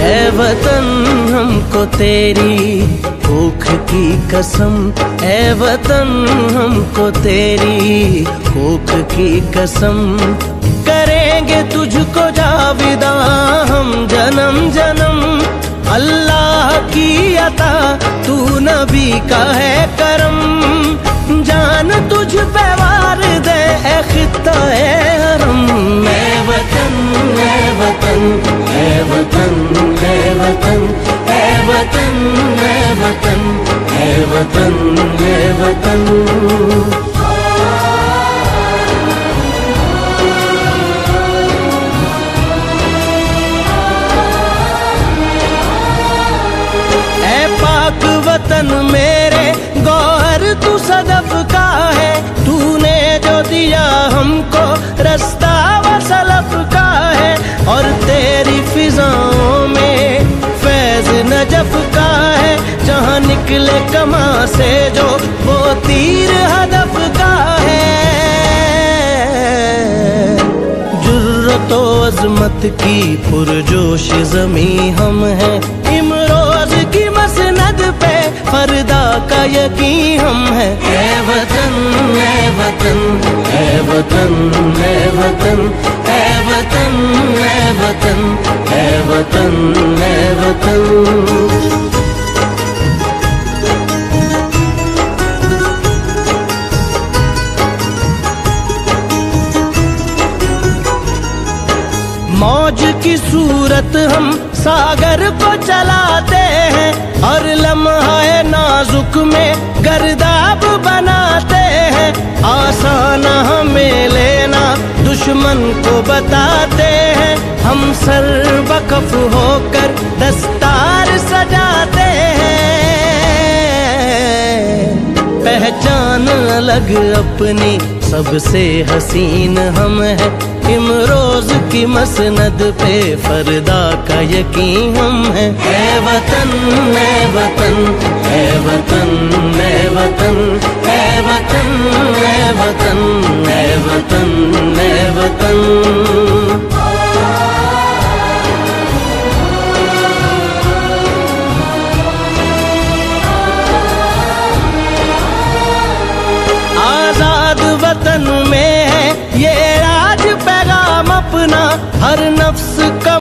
ऐ वतन हमको तेरी भूख की कसम, ऐ वतन हमको तेरी भूख की कसम। करेंगे तुझको जाविदा हम जन्म जन्म, अल्लाह की अता तू नबी का है करम। जान तुझ पे वार दे ऐ खित्ता ए हरम। ऐ वतन ऐ वतन ऐ वतन ऐ वतन ऐ वतन ऐ वतन ऐ वतन ऐ वतन। वतन मेरे गौहर तू सदफ का है, तूने जो दिया हमको रास्ता व सलफ का है। और तेरी फिजाओं में फैज नजफ का है, जहाँ निकले कमा से जो वो तीर हदफ का है। जुर्रत व अज़मत की पुरजोश ज़मीं हम हैं, इमरोज की मसनद पे फरदा का यकीन हम है। ऐ वतन ऐ वतन ऐ वतन ऐ वतन ऐ वतन ऐ वतन ऐ वतन ऐ वतन। मौज की सूरत हम सागर को चलाते हैं, और लम्हा नाजुक में गर्दाब बनाते हैं। आसान हमें लेना दुश्मन को बताते हैं, हम सर बकफ होकर दस्तार सजाते हैं। पहचान अलग अपनी सबसे हसीन हम है, इमरोज की मसनद पे फरदा का यकीन हम है। ऐ वतन ऐ वतन ऐ वतन ऐ वतन ऐ वतन ऐ वतन ऐ वतन ऐ वतन। आजाद वतन में है ये राज पैगाम अपना, हर नफ्स का